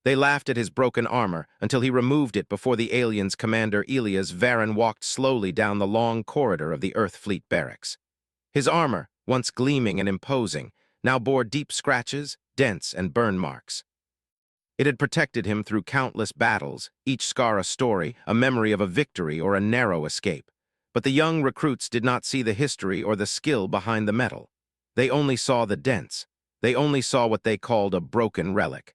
They laughed at his broken armor until he removed it before the aliens' commander Elias Varen walked slowly down the long corridor of the Earth Fleet barracks. His armor, once gleaming and imposing, now bore deep scratches, dents, and burn marks. It had protected him through countless battles, each scar a story, a memory of a victory or a narrow escape. But the young recruits did not see the history or the skill behind the metal. They only saw the dents. They only saw what they called a broken relic.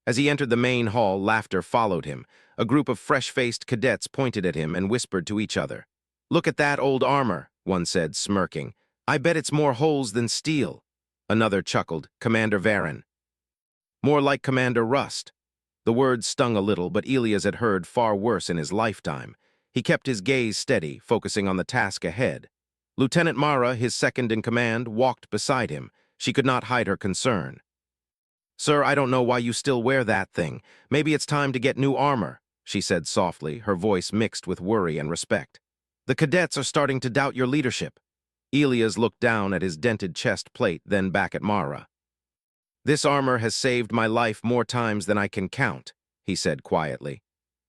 As he entered the main hall, laughter followed him. A group of fresh-faced cadets pointed at him and whispered to each other. "Look at that old armor," one said, smirking. "I bet it's more holes than steel." Another chuckled, "Commander Varen." "More like Commander Rust." The words stung a little, but Elias had heard far worse in his lifetime. He kept his gaze steady, focusing on the task ahead. Lieutenant Mara, his second-in-command, walked beside him. She could not hide her concern. "Sir, I don't know why you still wear that thing. Maybe it's time to get new armor," she said softly, her voice mixed with worry and respect. "The cadets are starting to doubt your leadership." Elias looked down at his dented chest plate, then back at Mara. "This armor has saved my life more times than I can count," he said quietly.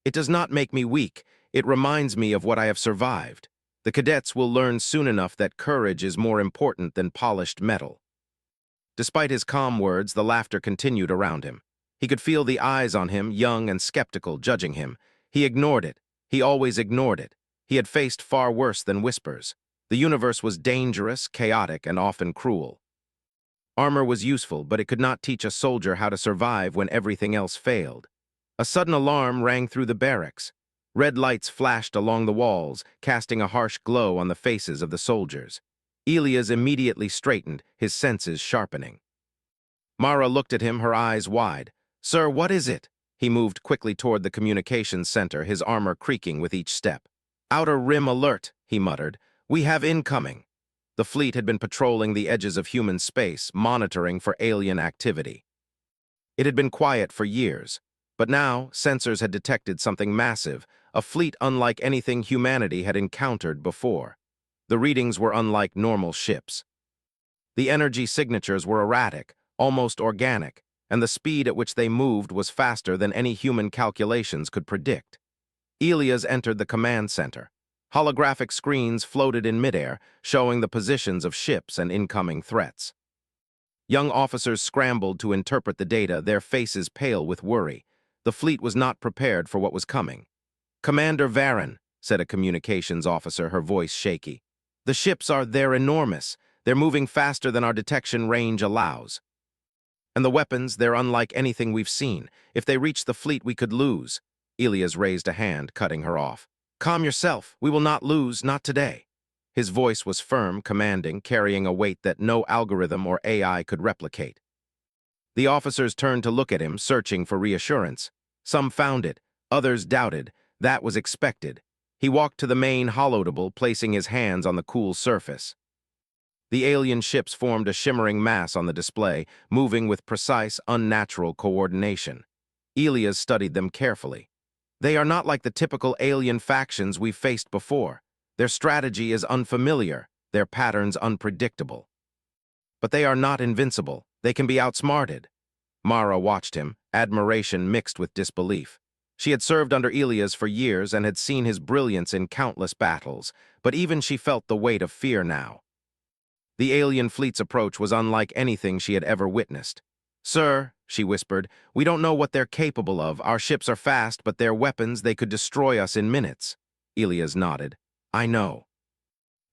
"It does not make me weak. It reminds me of what I have survived. The cadets will learn soon enough that courage is more important than polished metal." Despite his calm words, the laughter continued around him. He could feel the eyes on him, young and skeptical, judging him. He ignored it. He always ignored it. He had faced far worse than whispers. The universe was dangerous, chaotic, and often cruel. Armor was useful, but it could not teach a soldier how to survive when everything else failed. A sudden alarm rang through the barracks. Red lights flashed along the walls, casting a harsh glow on the faces of the soldiers. Elias immediately straightened, his senses sharpening. Mara looked at him, her eyes wide. "Sir, what is it?" He moved quickly toward the communications center, his armor creaking with each step. "Outer rim alert," he muttered. "We have incoming." The fleet had been patrolling the edges of human space, monitoring for alien activity. It had been quiet for years, but now sensors had detected something massive, a fleet unlike anything humanity had encountered before. The readings were unlike normal ships. The energy signatures were erratic, almost organic, and the speed at which they moved was faster than any human calculations could predict. Elias entered the command center. Holographic screens floated in midair, showing the positions of ships and incoming threats. Young officers scrambled to interpret the data, their faces pale with worry. The fleet was not prepared for what was coming. "Commander Varen," said a communications officer, her voice shaky. They're enormous. They're moving faster than our detection range allows. And the weapons, they're unlike anything we've seen. If they reach the fleet, we could lose." Elias raised a hand, cutting her off. "Calm yourself. We will not lose, not today." His voice was firm, commanding, carrying a weight that no algorithm or AI could replicate. The officers turned to look at him, searching for reassurance. Some found it, others doubted. That was expected. He walked to the main holodable, placing his hands on the cool surface. The alien ships formed a shimmering mass on the display, moving with precise, unnatural coordination. Elias studied them carefully. They are not like the typical alien factions we've faced before. Their strategy is unfamiliar, their patterns unpredictable. But they are not invincible. They can be outsmarted. Mara watched him, admiration mixed with disbelief. She had served under Elias for years and had seen his brilliance in countless battles, but even she felt the weight of fear now. The alien fleet's approach was unlike anything she had ever witnessed. "Sir," she whispered, "we don't know what they're capable of. Our ships are fast, but their weapons, they could destroy us in minutes." Elias nodded. "I know.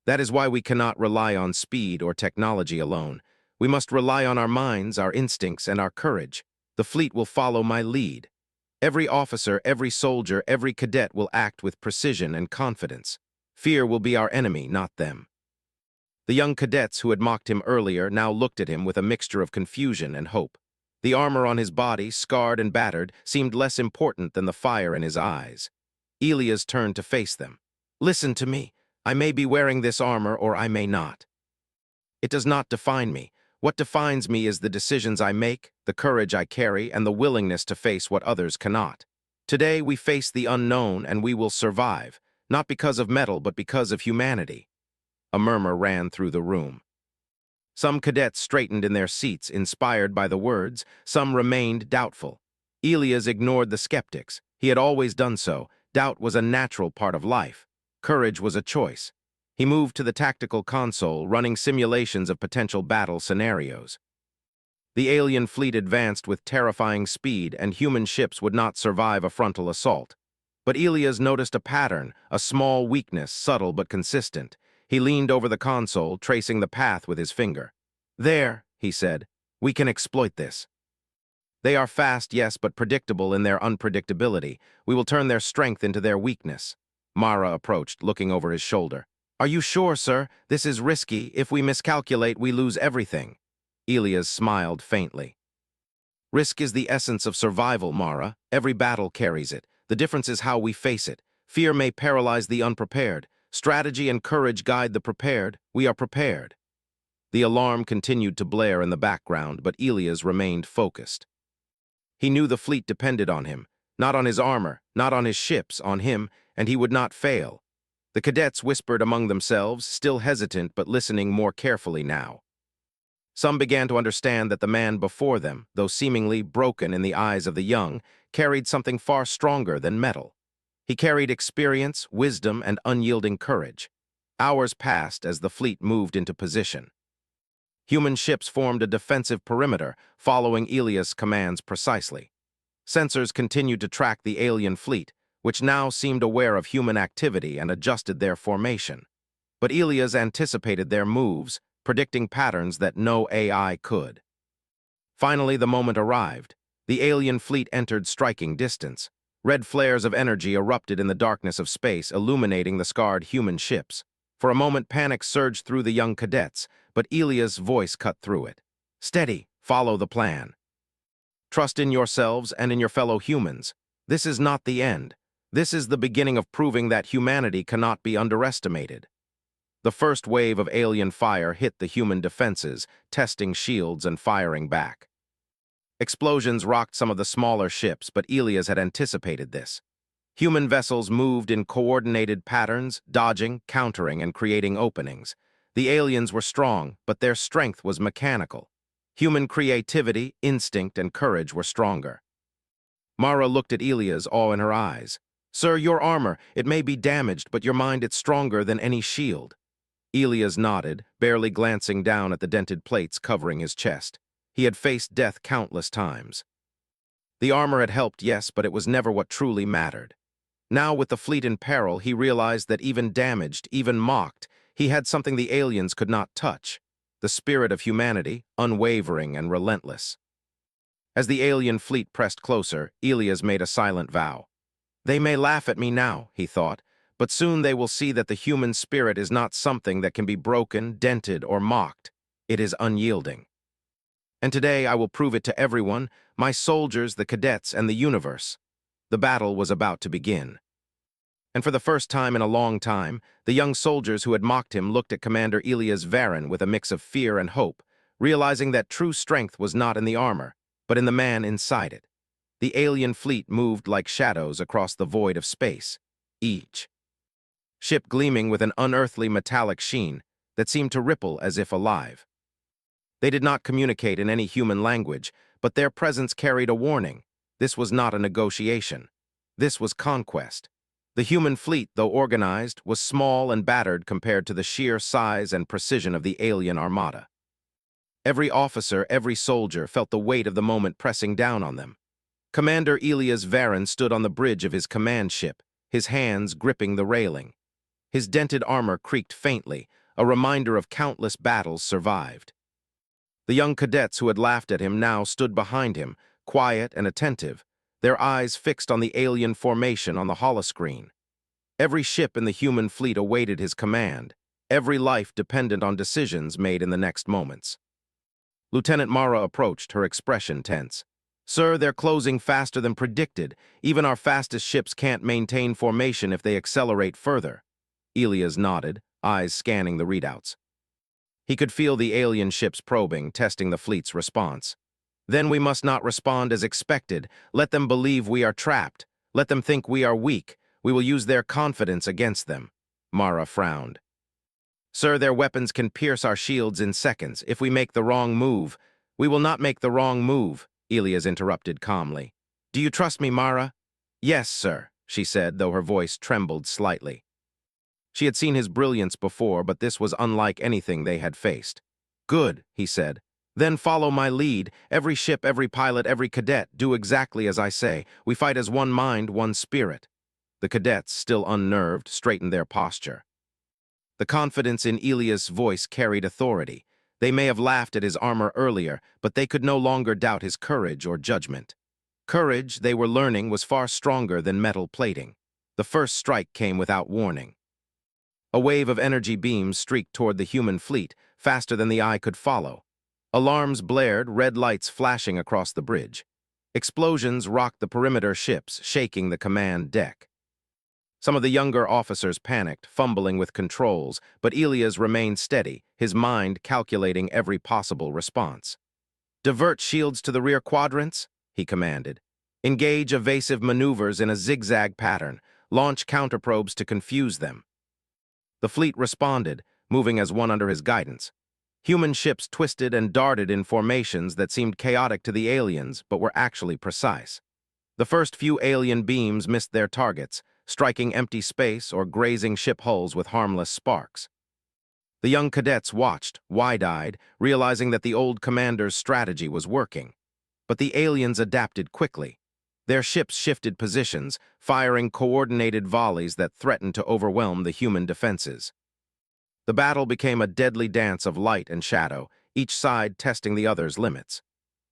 That is why we cannot rely on speed or technology alone. We must rely on our minds, our instincts, and our courage. The fleet will follow my lead. Every officer, every soldier, every cadet will act with precision and confidence. Fear will be our enemy, not them." The young cadets who had mocked him earlier now looked at him with a mixture of confusion and hope. The armor on his body, scarred and battered, seemed less important than the fire in his eyes. Elias turned to face them. "Listen to me. I may be wearing this armor or I may not. It does not define me. What defines me is the decisions I make, the courage I carry, and the willingness to face what others cannot. Today we face the unknown and we will survive, not because of metal but because of humanity." A murmur ran through the room. Some cadets straightened in their seats, inspired by the words. Some remained doubtful. Elias ignored the skeptics. He had always done so. Doubt was a natural part of life. Courage was a choice. He moved to the tactical console, running simulations of potential battle scenarios. The alien fleet advanced with terrifying speed, and human ships would not survive a frontal assault. But Elias noticed a pattern, a small weakness, subtle but consistent. He leaned over the console, tracing the path with his finger. "There," he said, "we can exploit this. They are fast, yes, but predictable in their unpredictability. We will turn their strength into their weakness." Mara approached, looking over his shoulder. "Are you sure, sir? This is risky. If we miscalculate, we lose everything." Elias smiled faintly. "Risk is the essence of survival, Mara. Every battle carries it. The difference is how we face it. Fear may paralyze the unprepared. Strategy and courage guide the prepared. We are prepared." The alarm continued to blare in the background, but Elias remained focused. He knew the fleet depended on him, not on his armor, not on his ships, on him, and he would not fail. The cadets whispered among themselves, still hesitant but listening more carefully now. Some began to understand that the man before them, though seemingly broken in the eyes of the young, carried something far stronger than metal. He carried experience, wisdom, and unyielding courage. Hours passed as the fleet moved into position. Human ships formed a defensive perimeter, following Elias' commands precisely. Sensors continued to track the alien fleet, which now seemed aware of human activity and adjusted their formation. But Elias anticipated their moves, predicting patterns that no AI could. Finally, the moment arrived. The alien fleet entered striking distance. Red flares of energy erupted in the darkness of space, illuminating the scarred human ships. For a moment, panic surged through the young cadets, but Elias' voice cut through it. "Steady, follow the plan. Trust in yourselves and in your fellow humans. This is not the end. This is the beginning of proving that humanity cannot be underestimated." The first wave of alien fire hit the human defenses, testing shields and firing back. Explosions rocked some of the smaller ships, but Elias had anticipated this. Human vessels moved in coordinated patterns, dodging, countering, and creating openings. The aliens were strong, but their strength was mechanical. Human creativity, instinct, and courage were stronger. Mara looked at Elias, awe in her eyes. "Sir, your armor, it may be damaged, but your mind it's stronger than any shield." Elias nodded, barely glancing down at the dented plates covering his chest. He had faced death countless times. The armor had helped, yes, but it was never what truly mattered. Now, with the fleet in peril, he realized that even damaged, even mocked, he had something the aliens could not touch: the spirit of humanity, unwavering and relentless. As the alien fleet pressed closer, Elias made a silent vow. "They may laugh at me now," he thought, "but soon they will see that the human spirit is not something that can be broken, dented, or mocked. It is unyielding. And today I will prove it to everyone, my soldiers, the cadets, and the universe." The battle was about to begin. And for the first time in a long time, the young soldiers who had mocked him looked at Commander Elias Varen with a mix of fear and hope, realizing that true strength was not in the armor, but in the man inside it. The alien fleet moved like shadows across the void of space, each ship gleaming with an unearthly metallic sheen that seemed to ripple as if alive. They did not communicate in any human language, but their presence carried a warning. This was not a negotiation. This was conquest. The human fleet, though organized, was small and battered compared to the sheer size and precision of the alien armada. Every officer, every soldier felt the weight of the moment pressing down on them. Commander Elias Varen stood on the bridge of his command ship, his hands gripping the railing. His dented armor creaked faintly, a reminder of countless battles survived. The young cadets who had laughed at him now stood behind him, quiet and attentive, their eyes fixed on the alien formation on the holoscreen. Every ship in the human fleet awaited his command, every life dependent on decisions made in the next moments. Lieutenant Mara approached, her expression tense. "Sir, they're closing faster than predicted. Even our fastest ships can't maintain formation if they accelerate further." Elias nodded, eyes scanning the readouts. He could feel the alien ships probing, testing the fleet's response. "Then we must not respond as expected. Let them believe we are trapped. Let them think we are weak. We will use their confidence against them." Mara frowned. "Sir, their weapons can pierce our shields in seconds. If we make the wrong move—" "We will not make the wrong move," Elias interrupted calmly. Do you trust me, Mara? Yes, sir, she said, though her voice trembled slightly. She had seen his brilliance before, but this was unlike anything they had faced. Good, he said. Then follow my lead. Every ship, every pilot, every cadet, do exactly as I say. We fight as one mind, one spirit. The cadets, still unnerved, straightened their posture. The confidence in Elias's voice carried authority. They may have laughed at his armor earlier, but they could no longer doubt his courage or judgment. Courage, they were learning, was far stronger than metal plating. The first strike came without warning. A wave of energy beams streaked toward the human fleet, faster than the eye could follow. Alarms blared, red lights flashing across the bridge. Explosions rocked the perimeter ships, shaking the command deck. Some of the younger officers panicked, fumbling with controls, but Elias remained steady, his mind calculating every possible response. Divert shields to the rear quadrants, he commanded. Engage evasive maneuvers in a zigzag pattern. Launch counterprobes to confuse them. The fleet responded, moving as one under his guidance. Human ships twisted and darted in formations that seemed chaotic to the aliens, but were actually precise. The first few alien beams missed their targets, striking empty space or grazing ship hulls with harmless sparks. The young cadets watched, wide-eyed, realizing that the old commander's strategy was working. But the aliens adapted quickly. Their ships shifted positions, firing coordinated volleys that threatened to overwhelm the human defenses. The battle became a deadly dance of light and shadow, each side testing the other's limits.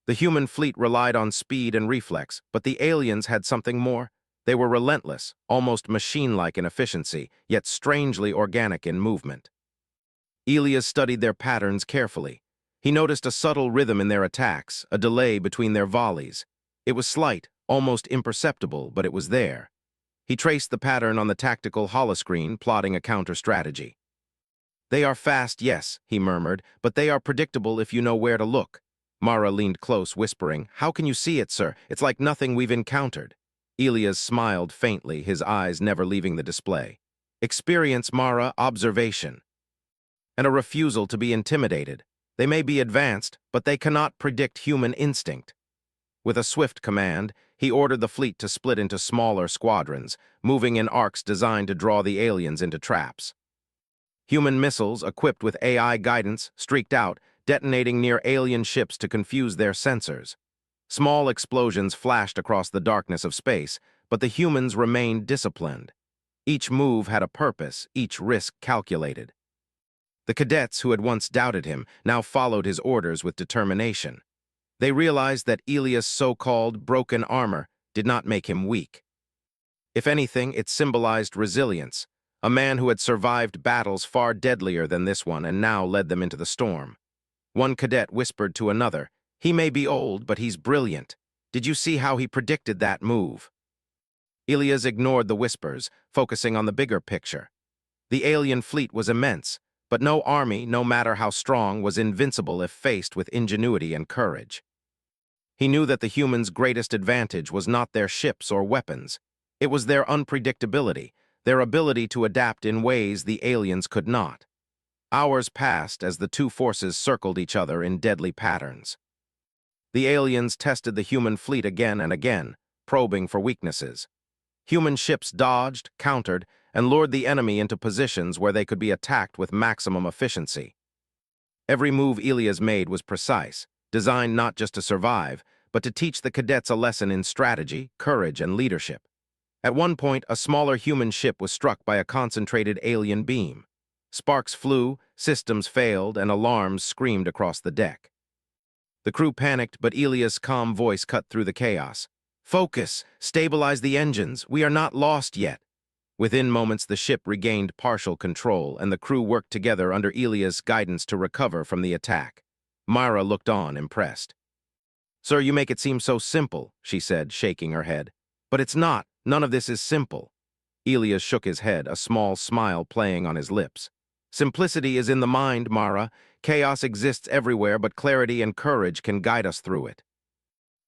The human fleet relied on speed and reflex, but the aliens had something more. They were relentless, almost machine-like in efficiency, yet strangely organic in movement. Elias studied their patterns carefully. He noticed a subtle rhythm in their attacks, a delay between their volleys. It was slight, almost imperceptible, but it was there. He traced the pattern on the tactical holoscreen, plotting a counter-strategy. They are fast, yes, he murmured, but they are predictable if you know where to look. Mara leaned close, whispering, How can you see it, sir? It's like nothing we've encountered. Elias smiled faintly, his eyes never leaving the display. Experience, Mara, observation. And a refusal to be intimidated. They may be advanced, but they cannot predict human instinct. With a swift command, he ordered the fleet to split into smaller squadrons, moving in arcs designed to draw the aliens into traps. Human missiles, equipped with AI guidance, streaked out, detonating near alien ships to confuse their sensors. Small explosions flashed across the darkness of space, but the humans remained disciplined. Each move had a purpose, each risk calculated. The cadets who had once doubted him now followed his orders with determination. They realized that Elias' so-called broken armor did not make him weak. If anything, it symbolized resilience, a man who had survived battles far deadlier than this one and now led them into the storm. One cadet whispered to another, He may be old, but he's brilliant. Did you see how he predicted that move? Elias ignored the whispers, focusing on the bigger picture. The alien fleet was immense, but no army, no matter how strong, was invincible if faced with ingenuity and courage. He knew that the humans' greatest advantage was not their ships or weapons. It was their unpredictability, their ability to adapt in ways the aliens could not. Hours passed as the two forces circled each other in deadly patterns. The aliens tested the human fleet again and again, probing for weaknesses. Human ships dodged, countered, and lured the enemy into positions where they could be attacked with maximum efficiency. Every move Elias made was precise, designed not just to survive, but to teach the cadets a lesson in strategy, courage, and leadership. At one point, a smaller human ship was struck by a concentrated alien beam. Sparks flew, systems failed, and alarms screamed across the deck. The crew panicked, but Elias' calm voice cut through the chaos. Focus! Stabilize the engines! We are not lost yet! Within moments, the ship regained partial control, and the crew worked together under Elias' guidance to recover from the attack. Mara looked on, impressed. Sir, you make it seem so simple, she said, shaking her head. But it's not. None of this is simple. Elias shook his head, a small smile playing on his lips. Simplicity is in the mind, Mara. Chaos exists everywhere, but clarity and courage can guide us through it.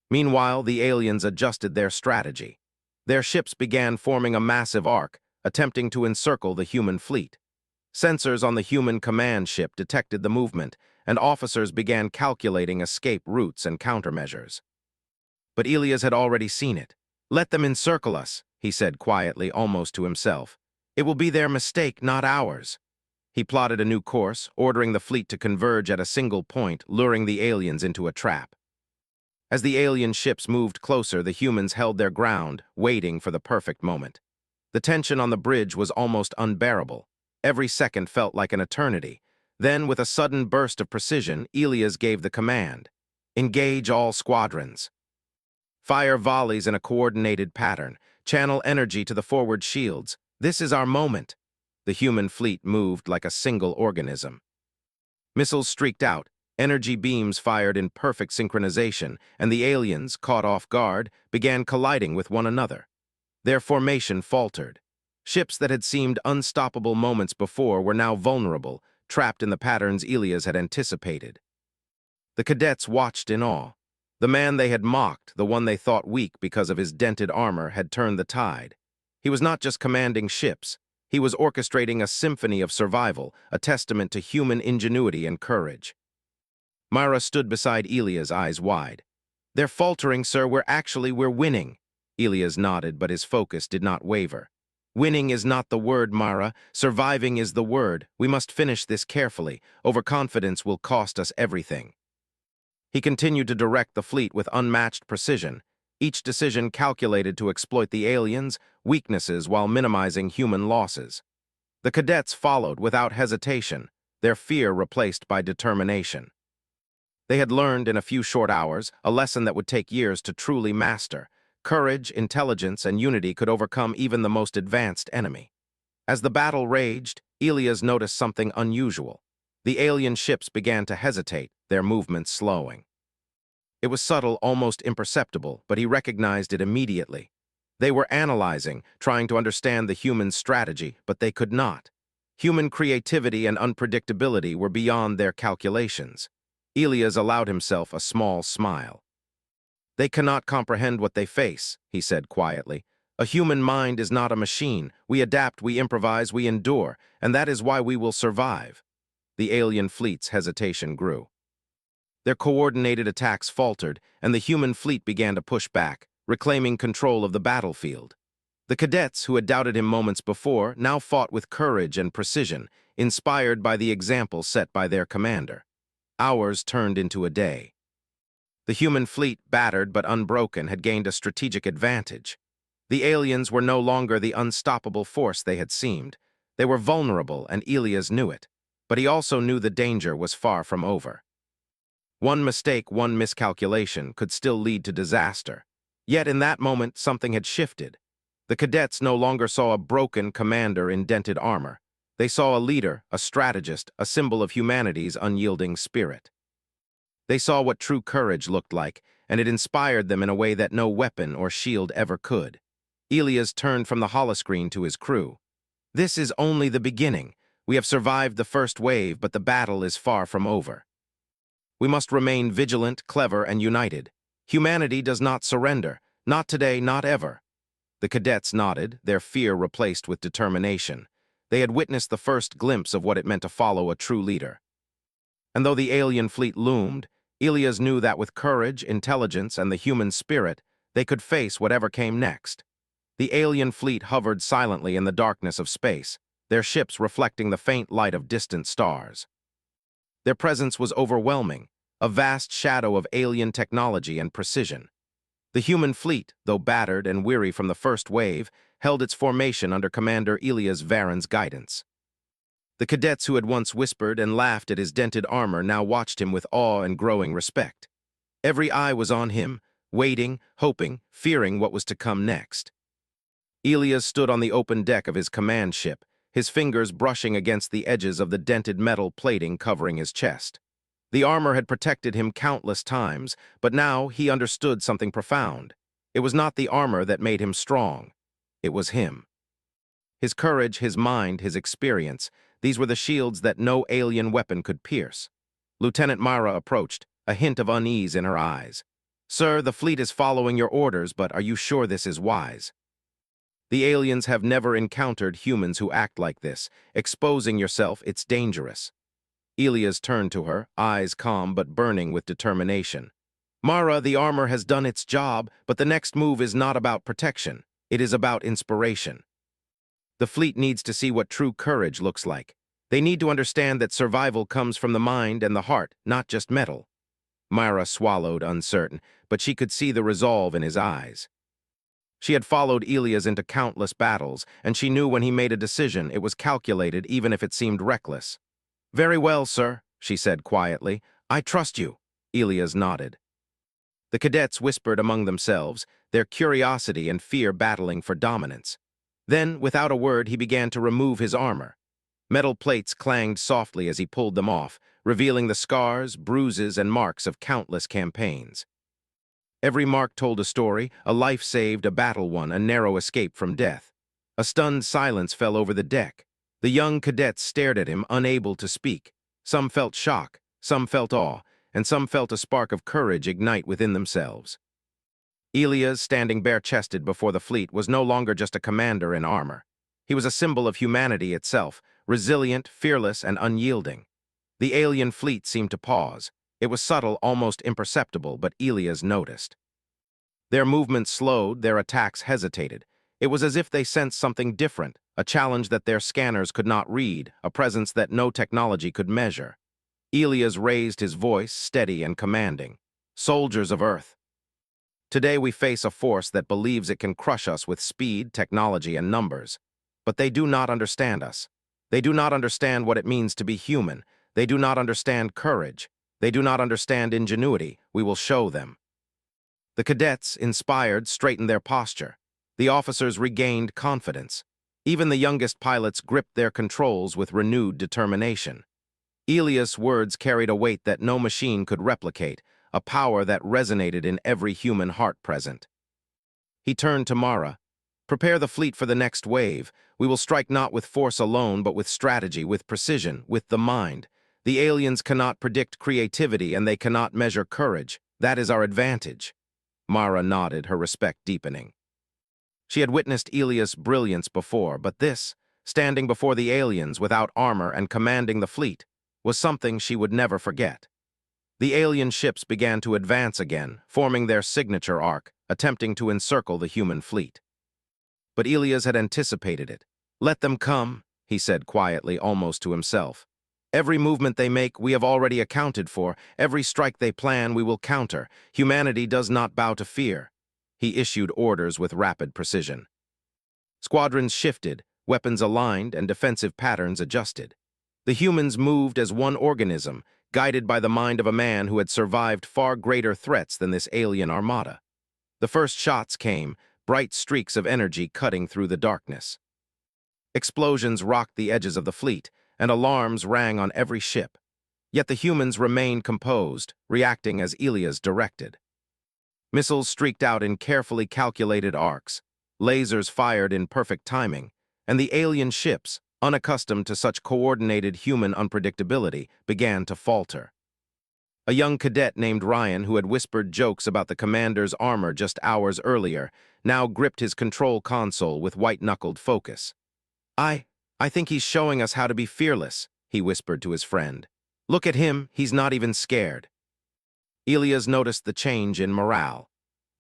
Meanwhile, the aliens adjusted their strategy. Their ships began forming a massive arc, attempting to encircle the human fleet. Sensors on the human command ship detected the movement, and officers began calculating escape routes and countermeasures. But Elias had already seen it. "Let them encircle us," he said quietly, almost to himself. "It will be their mistake, not ours." He plotted a new course, ordering the fleet to converge at a single point, luring the aliens into a trap. As the alien ships moved closer, the humans held their ground, waiting for the perfect moment. The tension on the bridge was almost unbearable. Every second felt like an eternity. Then, with a sudden burst of precision, Elias gave the command. "Engage all squadrons. Fire volleys in a coordinated pattern. Channel energy to the forward shields. This is our moment." The human fleet moved like a single organism. Missiles streaked out, energy beams fired in perfect synchronization, and the aliens, caught off guard, began colliding with one another. Their formation faltered. Ships that had seemed unstoppable moments before were now vulnerable, trapped in the patterns Elias had anticipated. The cadets watched in awe. The man they had mocked, the one they thought weak because of his dented armor, had turned the tide. He was not just commanding ships. He was orchestrating a symphony of survival, a testament to human ingenuity and courage. Myra stood beside Elias, eyes wide. "They're faltering, sir. We're winning." Elias nodded, but his focus did not waver. "Winning is not the word, Myra. Surviving is the word. We must finish this carefully. Overconfidence will cost us everything." He continued to direct the fleet with unmatched precision, each decision calculated to exploit the aliens' weaknesses while minimizing human losses. The cadets followed without hesitation, their fear replaced by determination. They had learned in a few short hours a lesson that would take years to truly master. Courage, intelligence, and unity could overcome even the most advanced enemy. As the battle raged, Elias noticed something unusual. The alien ships began to hesitate, their movements slowing. It was subtle, almost imperceptible, but he recognized it immediately. They were analyzing, trying to understand the human strategy, but they could not. Human creativity and unpredictability were beyond their calculations. Elias allowed himself a small smile. "They cannot comprehend what they face," he said quietly. "A human mind is not a machine. We adapt, we improvise, we endure, and that is why we will survive." The alien fleet's hesitation grew. Their coordinated attacks faltered, and the human fleet began to push back, reclaiming control of the battlefield. The cadets, who had doubted him moments before, now fought with courage and precision, inspired by the example set by their commander. Hours turned into a day. The human fleet, battered but unbroken, had gained a strategic advantage. The aliens were no longer the unstoppable force they had seemed. They were vulnerable, and Elias knew it. But he also knew the danger was far from over. One mistake, one miscalculation, could still lead to disaster. Yet in that moment, something had shifted. The cadets no longer saw a broken commander in dented armor. They saw a leader, a strategist, a symbol of humanity's unyielding spirit. They saw what true courage looked like, and it inspired them in a way that no weapon or shield ever could. Elias turned from the holoscreen to his crew. "This is only the beginning. We have survived the first wave, but the battle is far from over. We must remain vigilant, clever, and united. Humanity does not surrender. Not today, not ever." The cadets nodded, their fear replaced with determination. They had witnessed the first glimpse of what it meant to follow a true leader. And though the alien fleet loomed, Elias knew that with courage, intelligence, and the human spirit, they could face whatever came next. The alien fleet hovered silently in the darkness of space, their ships reflecting the faint light of distant stars. Their presence was overwhelming, a vast shadow of alien technology and precision. The human fleet, though battered and weary from the first wave, held its formation under Commander Elias Varen's guidance. The cadets who had once whispered and laughed at his dented armor now watched him with awe and growing respect. Every eye was on him, waiting, hoping, fearing what was to come next. Elias stood on the open deck of his command ship, his fingers brushing against the edges of the dented metal plating covering his chest. The armor had protected him countless times, but now he understood something profound. It was not the armor that made him strong. It was him. His courage, his mind, his experience, these were the shields that no alien weapon could pierce. Lieutenant Myra approached, a hint of unease in her eyes. "Sir, the fleet is following your orders, but are you sure this is wise?" "The aliens have never encountered humans who act like this. Exposing yourself, it's dangerous." Elias turned to her, eyes calm but burning with determination. Mara, the armor has done its job, but the next move is not about protection. It is about inspiration. The fleet needs to see what true courage looks like. They need to understand that survival comes from the mind and the heart, not just metal. Mara swallowed, uncertain, but she could see the resolve in his eyes. She had followed Elias into countless battles, and she knew when he made a decision, it was calculated even if it seemed reckless. "Very well, sir," she said quietly. "I trust you." Elias nodded. The cadets whispered among themselves, their curiosity and fear battling for dominance. Then, without a word, he began to remove his armor. Metal plates clanged softly as he pulled them off, revealing the scars, bruises, and marks of countless campaigns. Every mark told a story, a life saved, a battle won, a narrow escape from death. A stunned silence fell over the deck. The young cadets stared at him, unable to speak. Some felt shock, some felt awe, and some felt a spark of courage ignite within themselves. Elias, standing bare-chested before the fleet, was no longer just a commander in armor. He was a symbol of humanity itself, resilient, fearless, and unyielding. The alien fleet seemed to pause. It was subtle, almost imperceptible, but Elias noticed. Their movements slowed, their attacks hesitated. It was as if they sensed something different, a challenge that their scanners could not read, a presence that no technology could measure. Elias raised his voice, steady and commanding. "Soldiers of Earth, today we face a force that believes it can crush us with speed, technology, and numbers. But they do not understand us. They do not understand what it means to be human. They do not understand courage. They do not understand ingenuity. We will show them." The cadets, inspired, straightened their posture. The officers regained confidence. Even the youngest pilots gripped their controls with renewed determination. Elias' words carried a weight that no machine could replicate, a power that resonated in every human heart present. He turned to Mara. "Prepare the fleet for the next wave. We will strike not with force alone, but with strategy, with precision, with the mind. The aliens cannot predict creativity, and they cannot measure courage. That is our advantage." Mara nodded, her respect deepening. She had witnessed Elias' brilliance before, but this, standing before the aliens without armor and commanding the fleet, was something she would never forget. The alien ships began to advance again, forming their signature arc, attempting to encircle the human fleet. But Elias had anticipated it. "Let them come," he said quietly, almost to himself. "Every movement they make, we have already accounted for. Every strike they plan, we will counter. Humanity does not bow to fear." He issued orders with rapid precision. Squadrons shifted, weapons aligned, and defensive patterns adjusted. The humans moved as one organism, guided by the mind of a man who had survived far greater threats than this alien armada. The first shots came, bright streaks of energy cutting through the darkness. Explosions rocked the edges of the fleet, and alarms rang on every ship. Yet the humans remained composed, reacting as Elias directed. Missiles streaked out in carefully calculated arcs, lasers fired in perfect timing, and the alien ships, unaccustomed to such coordinated human unpredictability, began to falter. A young cadet named Ryan, who had whispered jokes about the commander's armor just hours earlier, now gripped his control console with white-knuckled focus. I think he's showing us how to be fearless," he whispered to his friend. "Look at him, he's not even scared." Elias noticed the change in morale.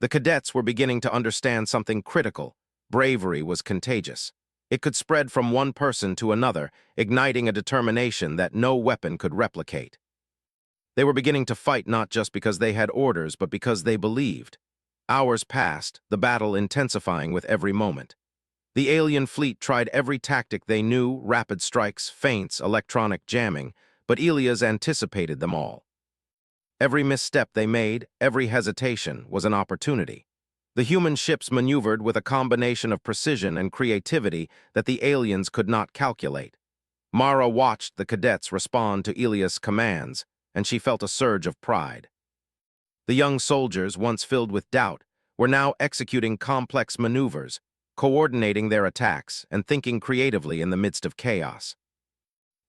The cadets were beginning to understand something critical. Bravery was contagious. It could spread from one person to another, igniting a determination that no weapon could replicate. They were beginning to fight not just because they had orders, but because they believed. Hours passed, the battle intensifying with every moment. The alien fleet tried every tactic they knew, rapid strikes, feints, electronic jamming, but Elias anticipated them all. Every misstep they made, every hesitation, was an opportunity. The human ships maneuvered with a combination of precision and creativity that the aliens could not calculate. Mara watched the cadets respond to Elias' commands, and she felt a surge of pride. The young soldiers, once filled with doubt, were now executing complex maneuvers, coordinating their attacks and thinking creatively in the midst of chaos.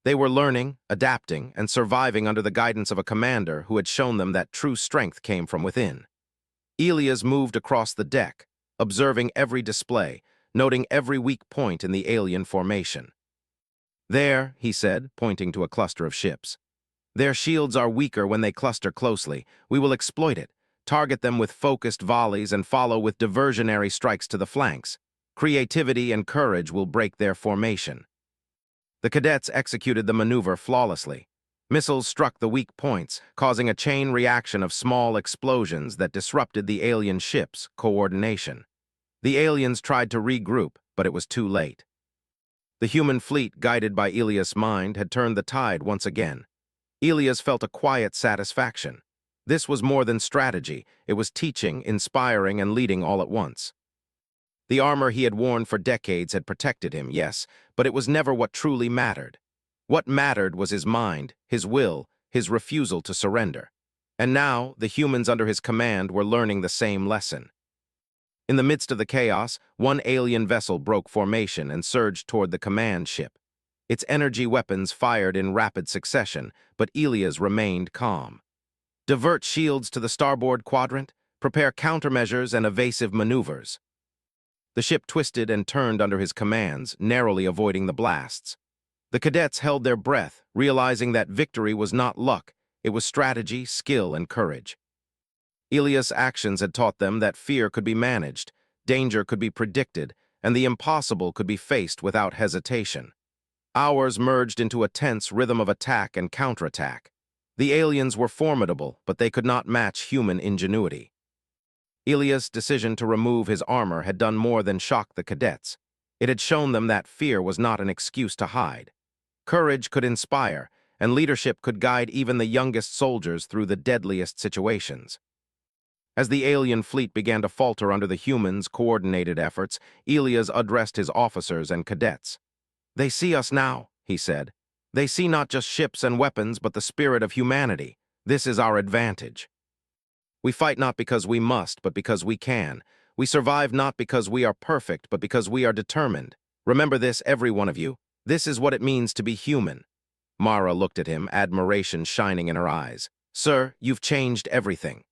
They were learning, adapting, and surviving under the guidance of a commander who had shown them that true strength came from within. Elias moved across the deck, observing every display, noting every weak point in the alien formation. "There," he said, pointing to a cluster of ships. "Their shields are weaker when they cluster closely. We will exploit it. target them with focused volleys and follow with diversionary strikes to the flanks. Creativity and courage will break their formation. The cadets executed the maneuver flawlessly. Missiles struck the weak points, causing a chain reaction of small explosions that disrupted the alien ship's coordination. The aliens tried to regroup, but it was too late. The human fleet, guided by Elias' mind, had turned the tide once again. Elias felt a quiet satisfaction. This was more than strategy. It was teaching, inspiring, and leading all at once. The armor he had worn for decades had protected him, yes, but it was never what truly mattered. What mattered was his mind, his will, his refusal to surrender. And now, the humans under his command were learning the same lesson. In the midst of the chaos, one alien vessel broke formation and surged toward the command ship. Its energy weapons fired in rapid succession, but Elias remained calm. Divert shields to the starboard quadrant, prepare countermeasures and evasive maneuvers. The ship twisted and turned under his commands, narrowly avoiding the blasts. The cadets held their breath, realizing that victory was not luck, it was strategy, skill, and courage. Elias' actions had taught them that fear could be managed, danger could be predicted, and the impossible could be faced without hesitation. Hours merged into a tense rhythm of attack and counterattack. The aliens were formidable, but they could not match human ingenuity. Elias' decision to remove his armor had done more than shock the cadets. It had shown them that fear was not an excuse to hide. Courage could inspire, and leadership could guide even the youngest soldiers through the deadliest situations. As the alien fleet began to falter under the humans' coordinated efforts, Elias addressed his officers and cadets. "They see us now," he said. "They see not just ships and weapons, but the spirit of humanity. This is our advantage. We fight not because we must, but because we can. We survive not because we are perfect, but because we are determined. Remember this, every one of you. This is what it means to be human." Mara looked at him, admiration shining in her eyes. "Sir, you've changed everything."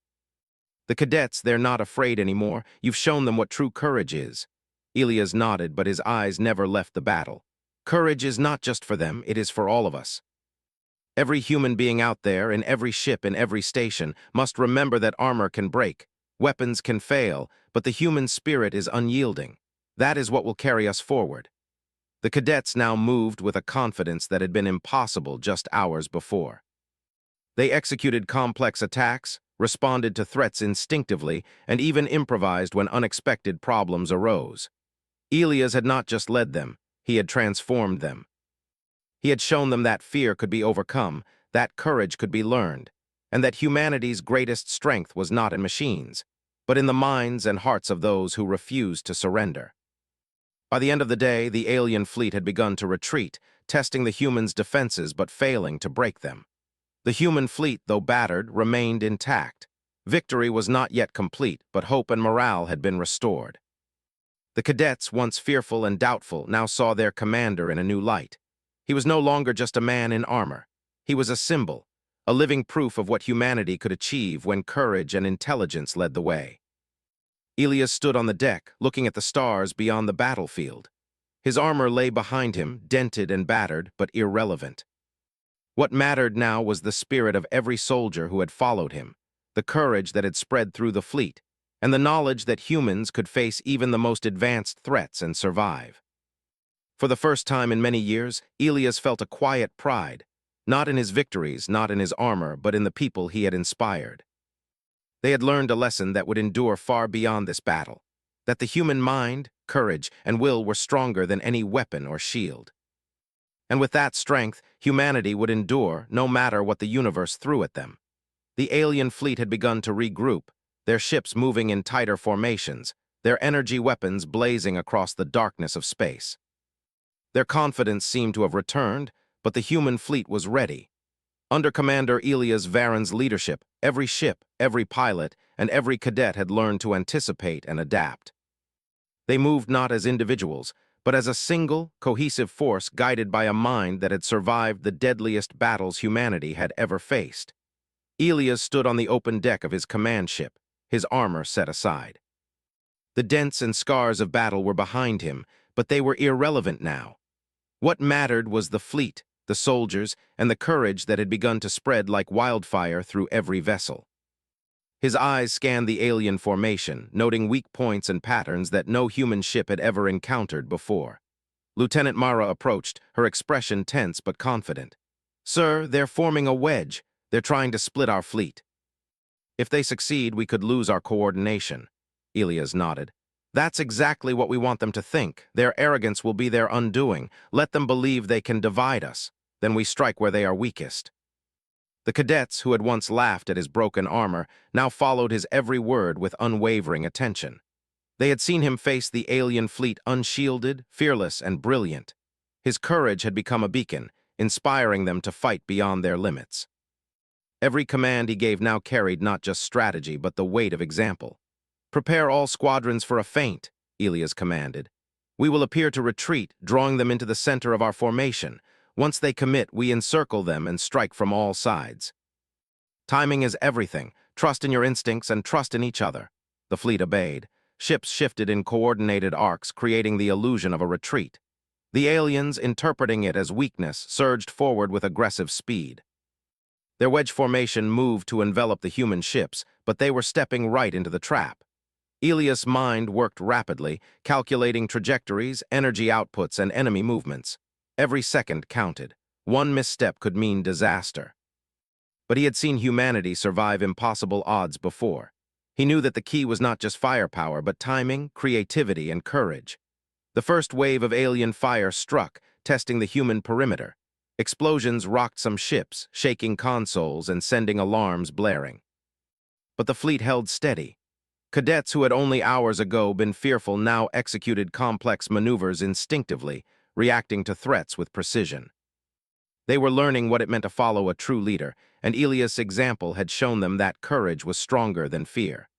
The cadets, they're not afraid anymore. You've shown them what true courage is. Elias nodded, but his eyes never left the battle. Courage is not just for them, it is for all of us. Every human being out there, in every ship, in every station, must remember that armor can break, weapons can fail, but the human spirit is unyielding. That is what will carry us forward. The cadets now moved with a confidence that had been impossible just hours before. They executed complex attacks, responded to threats instinctively, and even improvised when unexpected problems arose. Elias had not just led them, he had transformed them. He had shown them that fear could be overcome, that courage could be learned, and that humanity's greatest strength was not in machines, but in the minds and hearts of those who refused to surrender. By the end of the day, the alien fleet had begun to retreat, testing the humans' defenses but failing to break them. The human fleet, though battered, remained intact. Victory was not yet complete, but hope and morale had been restored. The cadets, once fearful and doubtful, now saw their commander in a new light. He was no longer just a man in armor. He was a symbol, a living proof of what humanity could achieve when courage and intelligence led the way. Elias stood on the deck, looking at the stars beyond the battlefield. His armor lay behind him, dented and battered, but irrelevant. What mattered now was the spirit of every soldier who had followed him, the courage that had spread through the fleet, and the knowledge that humans could face even the most advanced threats and survive. For the first time in many years, Elias felt a quiet pride, not in his victories, not in his armor, but in the people he had inspired. They had learned a lesson that would endure far beyond this battle, that the human mind, courage, and will were stronger than any weapon or shield. And with that strength, humanity would endure no matter what the universe threw at them. The alien fleet had begun to regroup, their ships moving in tighter formations, their energy weapons blazing across the darkness of space. Their confidence seemed to have returned, but the human fleet was ready. Under Commander Elias Varen's leadership, every ship, every pilot, and every cadet had learned to anticipate and adapt. They moved not as individuals, but as a single, cohesive force guided by a mind that had survived the deadliest battles humanity had ever faced. Elias stood on the open deck of his command ship, his armor set aside. The dents and scars of battle were behind him, but they were irrelevant now. What mattered was the fleet, the soldiers, and the courage that had begun to spread like wildfire through every vessel. His eyes scanned the alien formation, noting weak points and patterns that no human ship had ever encountered before. Lieutenant Mara approached, her expression tense but confident. "Sir, they're forming a wedge. They're trying to split our fleet. If they succeed, we could lose our coordination." Elias nodded. "That's exactly what we want them to think. Their arrogance will be their undoing. Let them believe they can divide us. Then we strike where they are weakest." The cadets, who had once laughed at his broken armor, now followed his every word with unwavering attention. They had seen him face the alien fleet unshielded, fearless, and brilliant. His courage had become a beacon, inspiring them to fight beyond their limits. Every command he gave now carried not just strategy, but the weight of example. "Prepare all squadrons for a feint," Elias commanded. "We will appear to retreat, drawing them into the center of our formation. Once they commit, we encircle them and strike from all sides. Timing is everything. Trust in your instincts and trust in each other." The fleet obeyed. Ships shifted in coordinated arcs, creating the illusion of a retreat. The aliens, interpreting it as weakness, surged forward with aggressive speed. Their wedge formation moved to envelop the human ships, but they were stepping right into the trap. Elias' mind worked rapidly, calculating trajectories, energy outputs, and enemy movements. Every second counted. One misstep could mean disaster. But he had seen humanity survive impossible odds before. He knew that the key was not just firepower, but timing, creativity, and courage. The first wave of alien fire struck, testing the human perimeter. Explosions rocked some ships, shaking consoles and sending alarms blaring. But the fleet held steady. Cadets who had only hours ago been fearful now executed complex maneuvers instinctively, reacting to threats with precision. They were learning what it meant to follow a true leader, and Elias' example had shown them that courage was stronger than fear.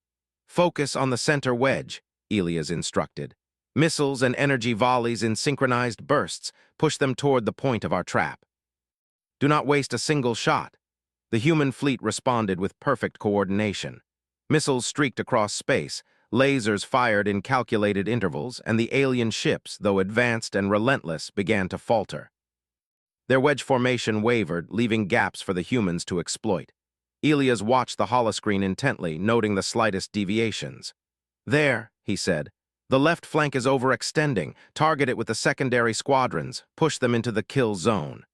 "Focus on the center wedge," Elias instructed. "Missiles and energy volleys in synchronized bursts. Push them toward the point of our trap. Do not waste a single shot." The human fleet responded with perfect coordination. Missiles streaked across space, lasers fired in calculated intervals, and the alien ships, though advanced and relentless, began to falter. Their wedge formation wavered, leaving gaps for the humans to exploit. Elias watched the holoscreen intently, noting the slightest deviations. "There," he said. "The left flank is overextending. Target it with the secondary squadrons. Push them into the kill zone."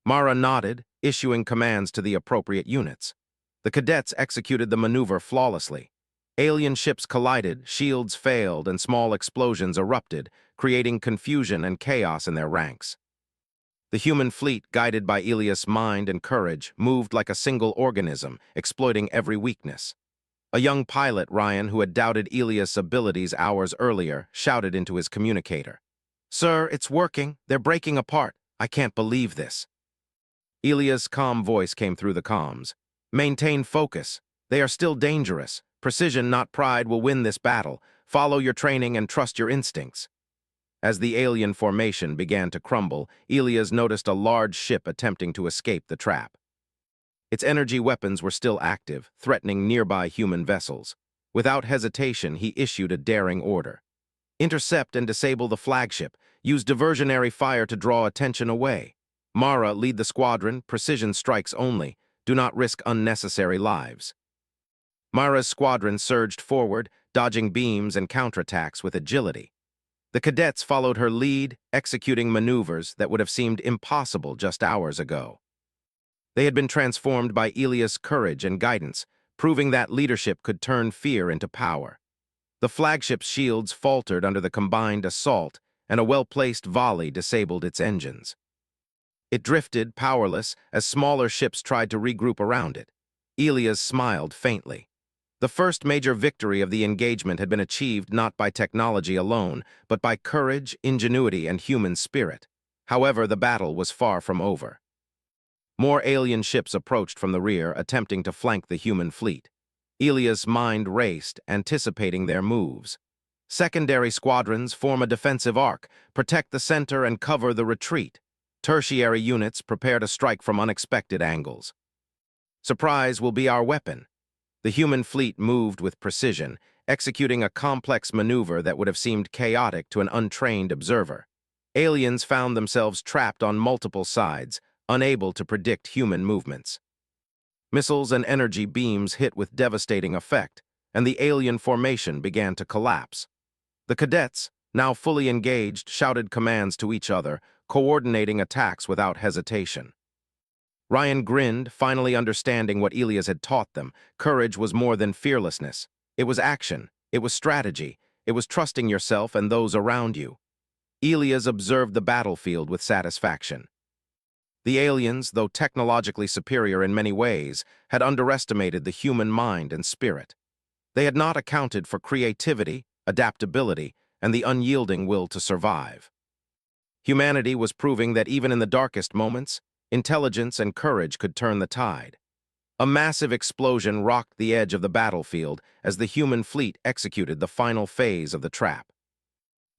Mara nodded, issuing commands to the appropriate units. The cadets executed the maneuver flawlessly. Alien ships collided, shields failed, and small explosions erupted, creating confusion and chaos in their ranks. The human fleet, guided by Elias' mind and courage, moved like a single organism, exploiting every weakness. A young pilot, Ryan, who had doubted Elias' abilities hours earlier, shouted into his communicator. "Sir, it's working. They're breaking apart. I can't believe this." Elias' calm voice came through the comms. "Maintain focus. They are still dangerous. Precision, not pride, will win this battle. Follow your training and trust your instincts." As the alien formation began to crumble, Elias noticed a large ship attempting to escape the trap. Its energy weapons were still active, threatening nearby human vessels. Without hesitation, he issued a daring order. "Intercept and disable the flagship. Use diversionary fire to draw attention away. Mara, lead the squadron, precision strikes only. Do not risk unnecessary lives." Mara's squadron surged forward, dodging beams and counterattacks with agility. The cadets followed her lead, executing maneuvers that would have seemed impossible just hours ago. They had been transformed by Elias' courage and guidance, proving that leadership could turn fear into power. The flagship's shields faltered under the combined assault, and a well-placed volley disabled its engines. It drifted, powerless, as smaller ships tried to regroup around it. Elias smiled faintly. The first major victory of the engagement had been achieved not by technology alone, but by courage, ingenuity, and human spirit. However, the battle was far from over. More alien ships approached from the rear, attempting to flank the human fleet. Elias' mind raced, anticipating their moves. Secondary squadrons form a defensive arc, protect the center and cover the retreat. Tertiary units prepare to strike from unexpected angles. Surprise will be our weapon. The human fleet moved with precision, executing a complex maneuver that would have seemed chaotic to an untrained observer. Aliens found themselves trapped on multiple sides, unable to predict human movements. Missiles and energy beams hit with devastating effect, and the alien formation began to collapse. The cadets, now fully engaged, shouted commands to each other, coordinating attacks without hesitation. Ryan grinned, finally understanding what Elias had taught them. Courage was more than fearlessness. It was action. It was strategy. It was trusting yourself and those around you. Elias observed the battlefield with satisfaction. The aliens, though technologically superior in many ways, had underestimated the human mind and spirit. They had not accounted for creativity, adaptability, and the unyielding will to survive. Humanity was proving that even in the darkest moments, intelligence and courage could turn the tide. A massive explosion rocked the edge of the battlefield as the human fleet executed the final phase of the trap.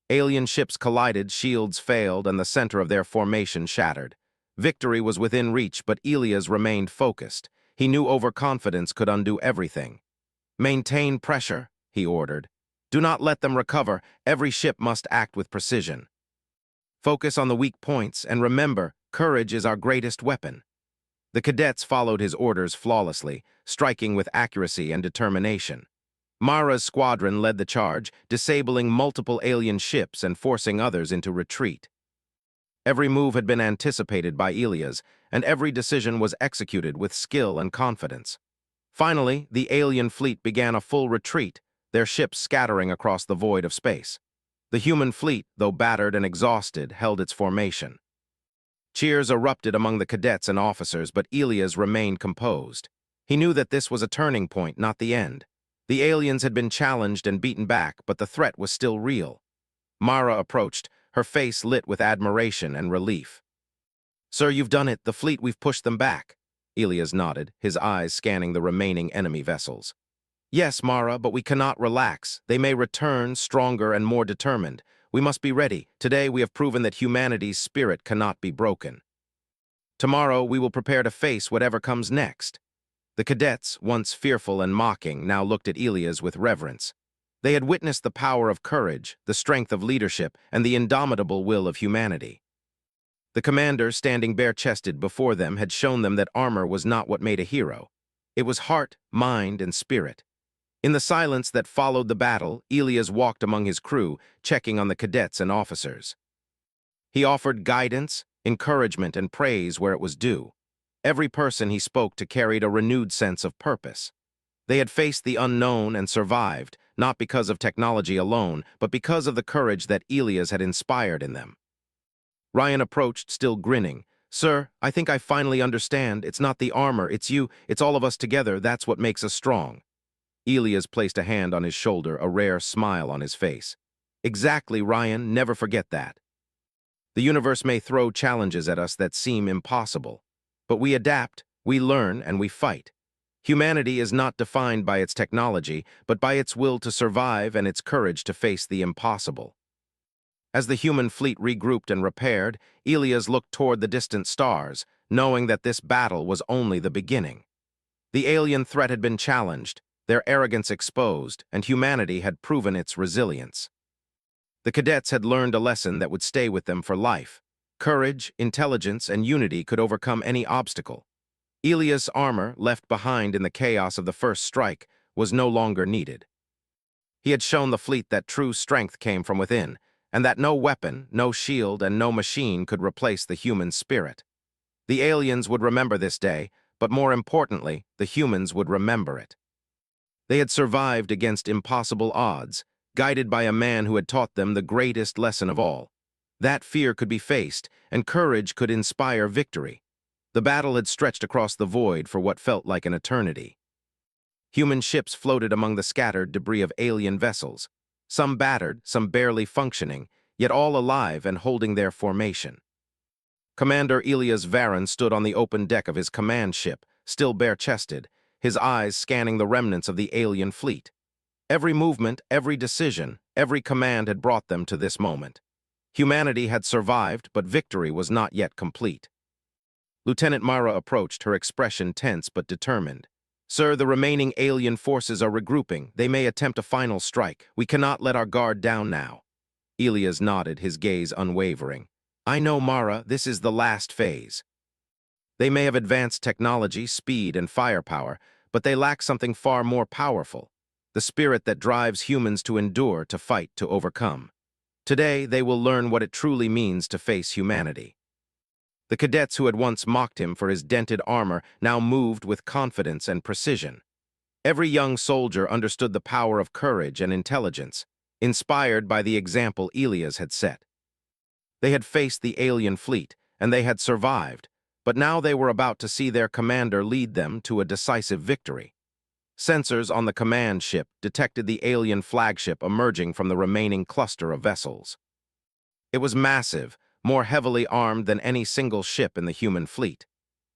Alien ships collided, shields failed, and the center of their formation shattered. Victory was within reach, but Elias remained focused. He knew overconfidence could undo everything. "Maintain pressure," he ordered. "Do not let them recover. Every ship must act with precision. Focus on the weak points, and remember, courage is our greatest weapon." The cadets followed his orders flawlessly, striking with accuracy and determination. Mara's squadron led the charge, disabling multiple alien ships and forcing others into retreat. Every move had been anticipated by Elias, and every decision was executed with skill and confidence. Finally, the alien fleet began a full retreat, their ships scattering across the void of space. The human fleet, though battered and exhausted, held its formation. Cheers erupted among the cadets and officers, but Elias remained composed. He knew that this was a turning point, not the end. The aliens had been challenged and beaten back, but the threat was still real. Mara approached, her face lit with admiration and relief. "Sir, you've done it. The fleet, we've pushed them back." Elias nodded, his eyes scanning the remaining enemy vessels. "Yes, Mara, but we cannot relax. They may return stronger and more determined. We must be ready. Today we have proven that humanity's spirit cannot be broken. Tomorrow we will prepare to face whatever comes next." The cadets, once fearful and mocking, now looked at Elias with reverence. They had witnessed the power of courage, the strength of leadership, and the indomitable will of humanity. The commander, standing bare-chested before them, had shown them that armor was not what made a hero. It was heart, mind, and spirit. In the silence that followed the battle, Elias walked among his crew, checking on the cadets and officers. He offered guidance, encouragement, and praise where it was due. Every person he spoke to carried a renewed sense of purpose. They had faced the unknown and survived, not because of technology alone, but because of the courage that Elias had inspired in them. Ryan approached, still grinning. "Sir, I think I finally understand. It's not the armor, it's you, it's all of us together. That's what makes us strong." Elias placed a hand on his shoulder, a rare smile on his face. "Exactly, Ryan, never forget that. The universe may throw challenges at us that seem impossible, but we adapt, we learn, and we fight. Humanity is not defined by its technology, but by its will to survive and its courage to face the impossible." As the human fleet regrouped and repaired, Elias looked toward the distant stars, knowing that this battle was only the beginning. The alien threat had been challenged, their arrogance exposed, and humanity had proven its resilience. The cadets had learned a lesson that would stay with them for life. Courage, intelligence, and unity could overcome any obstacle. Elias' armor, left behind in the chaos of the first strike, was no longer needed. He had shown the fleet that true strength came from within, and that no weapon, no shield, and no machine could replace the human spirit. The aliens would remember this day, but more importantly, the humans would remember it. They had survived against impossible odds, guided by a man who had taught them the greatest lesson of all. That fear could be faced, and courage could inspire victory. The battle had stretched across the void for what felt like an eternity. Human ships floated among the scattered debris of alien vessels, some battered, some barely functioning, yet all alive and holding their formation. Commander Elias Varan stood on the open deck of his command ship, still bare-chested, his eyes scanning the remnants of the alien fleet. Every movement, every decision, every command had brought them to this moment. Humanity had survived, but victory was not yet complete. Lieutenant Mara approached, her expression tense but determined. "Sir, the remaining alien forces are regrouping. They may attempt a final strike. We cannot let our guard down now." Elias nodded, his gaze unwavering. "I know, Mara, this is the last phase." They may have advanced technology, speed, and firepower, but they lack something far more powerful, the spirit that drives humans to endure, to fight, to overcome. Today, they will learn what it truly means to face humanity. The cadets who had once mocked him for his dented armor now moved with confidence and precision. Every young soldier understood the power of courage and intelligence, inspired by the example Elias had set. They had faced the alien fleet, and they had survived, but now they were about to see their commander lead them to a decisive victory. Sensors on the command ship detected the alien flagship emerging from the remaining cluster of vessels. It was massive, more heavily armed than any single ship in the human fleet.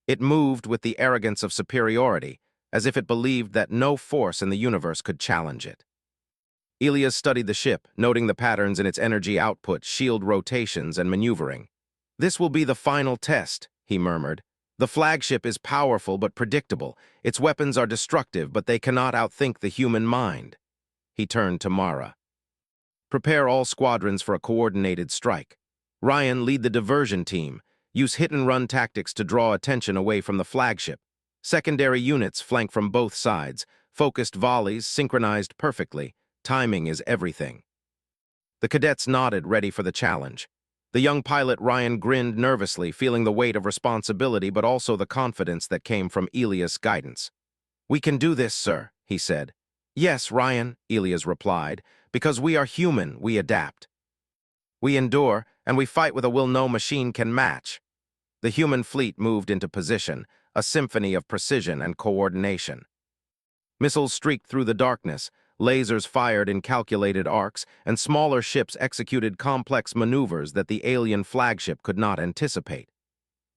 It moved with the arrogance of superiority, as if it believed that no force in the universe could challenge it. Elias studied the ship, noting the patterns in its energy output, shield rotations, and maneuvering. "This will be the final test," he murmured. "The flagship is powerful but predictable. Its weapons are destructive, but they cannot outthink the human mind." He turned to Mara. "Prepare all squadrons for a coordinated strike. Ryan, lead the diversion team. Use hit-and-run tactics to draw attention away from the flagship. Secondary units flank from both sides. Focused volleys, synchronized perfectly. Timing is everything." The cadets nodded, ready for the challenge. The young pilot Ryan grinned nervously, feeling the weight of responsibility but also the confidence that came from Elias' guidance. "We can do this, sir," he said. "Yes, Ryan," Elias replied, "because we are human, we adapt. We endure, and we fight with a will no machine can match." The human fleet moved into position, a symphony of precision and coordination. Missiles streaked through the darkness, lasers fired in calculated arcs, and smaller ships executed complex maneuvers that the alien flagship could not anticipate.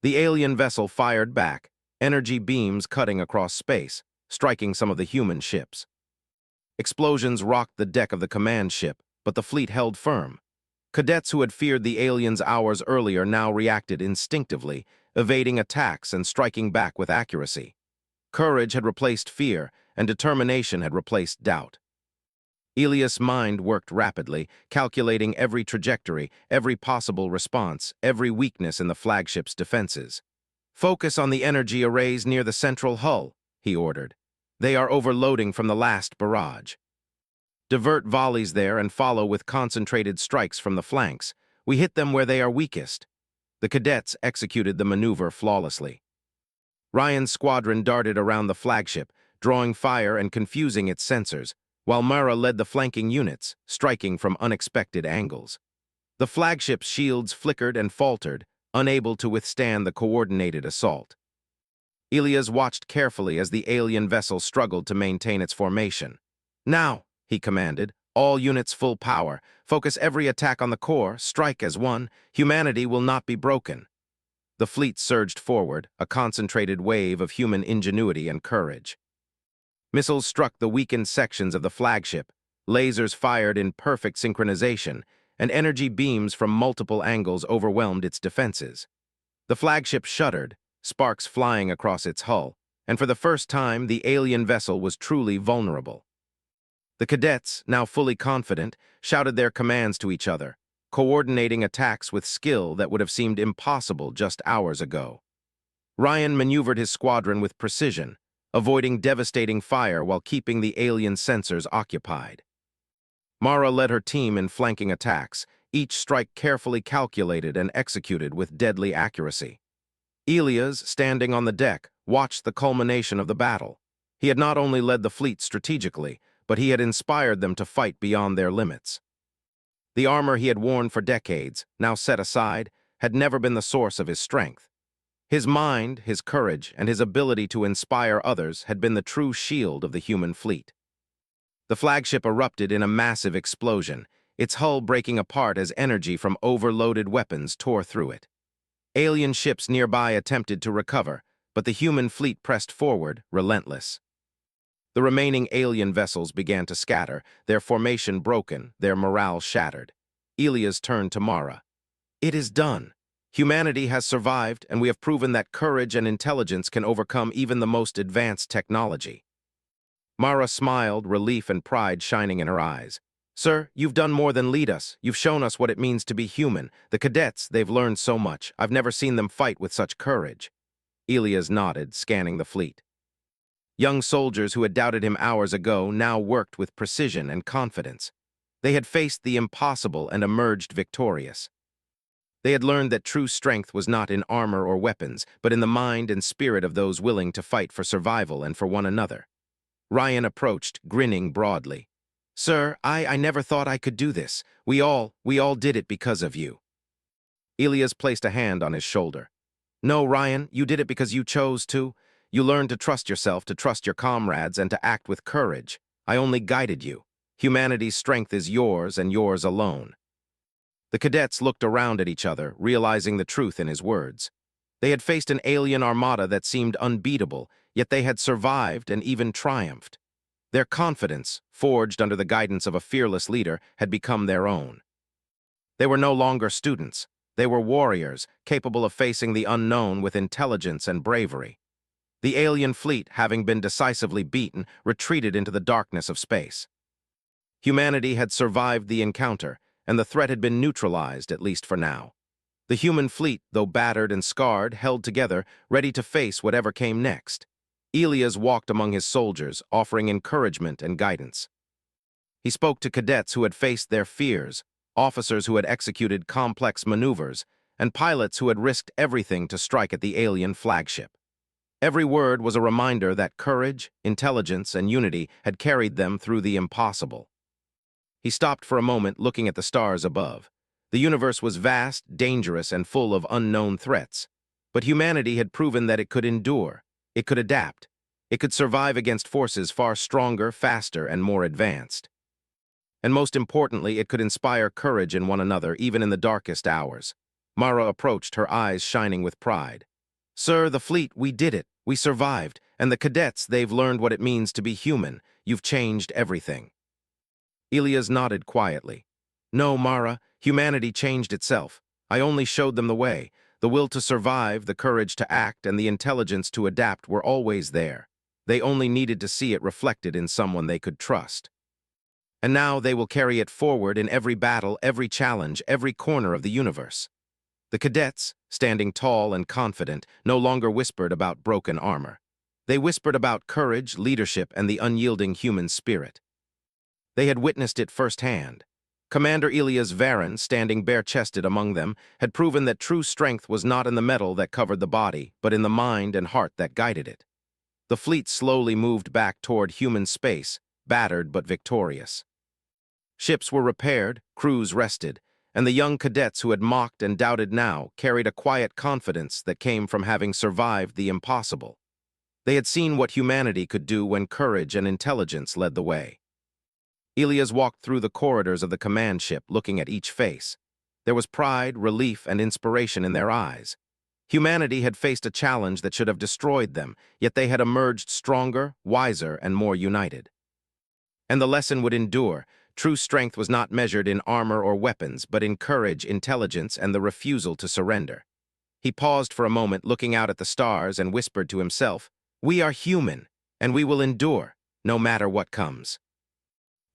The alien vessel fired back, energy beams cutting across space, striking some of the human ships. Explosions rocked the deck of the command ship, but the fleet held firm. Cadets who had feared the aliens hours earlier now reacted instinctively, evading attacks and striking back with accuracy. Courage had replaced fear, and determination had replaced doubt. Elias' mind worked rapidly, calculating every trajectory, every possible response, every weakness in the flagship's defenses. "Focus on the energy arrays near the central hull," he ordered. "They are overloading from the last barrage. Divert volleys there and follow with concentrated strikes from the flanks. We hit them where they are weakest." The cadets executed the maneuver flawlessly. Ryan's squadron darted around the flagship, drawing fire and confusing its sensors, while Mara led the flanking units, striking from unexpected angles. The flagship's shields flickered and faltered, unable to withstand the coordinated assault. Elias watched carefully as the alien vessel struggled to maintain its formation. "Now," he commanded, "all units full power. Focus every attack on the core, strike as one. Humanity will not be broken." The fleet surged forward, a concentrated wave of human ingenuity and courage. Missiles struck the weakened sections of the flagship, lasers fired in perfect synchronization, and energy beams from multiple angles overwhelmed its defenses. The flagship shuddered, sparks flying across its hull, and for the first time the alien vessel was truly vulnerable. The cadets, now fully confident, shouted their commands to each other, coordinating attacks with skill that would have seemed impossible just hours ago. Ryan maneuvered his squadron with precision, avoiding devastating fire while keeping the alien sensors occupied. Mara led her team in flanking attacks, each strike carefully calculated and executed with deadly accuracy. Elias, standing on the deck, watched the culmination of the battle. He had not only led the fleet strategically, but he had inspired them to fight beyond their limits. The armor he had worn for decades, now set aside, had never been the source of his strength. His mind, his courage, and his ability to inspire others had been the true shield of the human fleet. The flagship erupted in a massive explosion, its hull breaking apart as energy from overloaded weapons tore through it. Alien ships nearby attempted to recover, but the human fleet pressed forward, relentless. The remaining alien vessels began to scatter, their formation broken, their morale shattered. Elias turned to Mara. "It is done. Humanity has survived, and we have proven that courage and intelligence can overcome even the most advanced technology." Mara smiled, relief and pride shining in her eyes. "Sir, you've done more than lead us. You've shown us what it means to be human. The cadets, they've learned so much. I've never seen them fight with such courage." Elias nodded, scanning the fleet. Young soldiers who had doubted him hours ago now worked with precision and confidence. They had faced the impossible and emerged victorious. They had learned that true strength was not in armor or weapons, but in the mind and spirit of those willing to fight for survival and for one another. Ryan approached, grinning broadly. "Sir, I never thought I could do this. We all did it because of you." Elias placed a hand on his shoulder. "No, Ryan, you did it because you chose to. You learned to trust yourself, to trust your comrades, and to act with courage. I only guided you. Humanity's strength is yours and yours alone." The cadets looked around at each other, realizing the truth in his words. They had faced an alien armada that seemed unbeatable, yet they had survived and even triumphed. Their confidence, forged under the guidance of a fearless leader, had become their own. They were no longer students. They were warriors, capable of facing the unknown with intelligence and bravery. The alien fleet, having been decisively beaten, retreated into the darkness of space. Humanity had survived the encounter, and the threat had been neutralized, at least for now. The human fleet, though battered and scarred, held together, ready to face whatever came next. Elias walked among his soldiers, offering encouragement and guidance. He spoke to cadets who had faced their fears, officers who had executed complex maneuvers, and pilots who had risked everything to strike at the alien flagship. Every word was a reminder that courage, intelligence, and unity had carried them through the impossible. He stopped for a moment, looking at the stars above. The universe was vast, dangerous, and full of unknown threats. But humanity had proven that it could endure, it could adapt, it could survive against forces far stronger, faster, and more advanced. And most importantly, it could inspire courage in one another, even in the darkest hours. Mara approached, her eyes shining with pride. "Sir, the fleet, we did it. We survived. And the cadets, they've learned what it means to be human. You've changed everything." Elias nodded quietly. "No, Mara, humanity changed itself. I only showed them the way. The will to survive, the courage to act, and the intelligence to adapt were always there. They only needed to see it reflected in someone they could trust. And now they will carry it forward in every battle, every challenge, every corner of the universe." The cadets, standing tall and confident, no longer whispered about broken armor. They whispered about courage, leadership, and the unyielding human spirit. They had witnessed it firsthand. Commander Elias Varen, standing bare-chested among them, had proven that true strength was not in the metal that covered the body, but in the mind and heart that guided it. The fleet slowly moved back toward human space, battered but victorious. Ships were repaired, crews rested, and the young cadets who had mocked and doubted now carried a quiet confidence that came from having survived the impossible. They had seen what humanity could do when courage and intelligence led the way. Elias walked through the corridors of the command ship, looking at each face. There was pride, relief, and inspiration in their eyes. Humanity had faced a challenge that should have destroyed them, yet they had emerged stronger, wiser, and more united. And the lesson would endure. True strength was not measured in armor or weapons, but in courage, intelligence, and the refusal to surrender. He paused for a moment, looking out at the stars, and whispered to himself, "We are human, and we will endure, no matter what comes."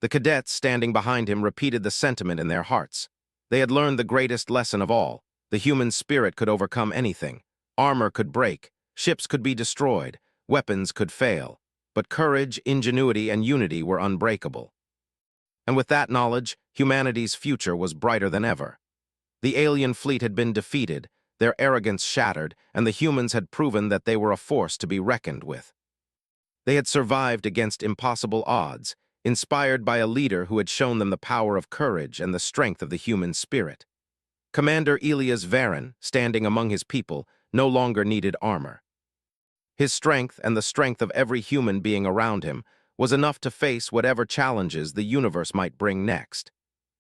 The cadets standing behind him repeated the sentiment in their hearts. They had learned the greatest lesson of all. The human spirit could overcome anything. Armor could break, ships could be destroyed, weapons could fail, but courage, ingenuity, and unity were unbreakable. And with that knowledge, humanity's future was brighter than ever. The alien fleet had been defeated, their arrogance shattered, and the humans had proven that they were a force to be reckoned with. They had survived against impossible odds, inspired by a leader who had shown them the power of courage and the strength of the human spirit. Commander Elias Varen, standing among his people, no longer needed armor. His strength and the strength of every human being around him was enough to face whatever challenges the universe might bring next.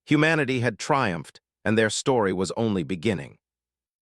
Humanity had triumphed, and their story was only beginning.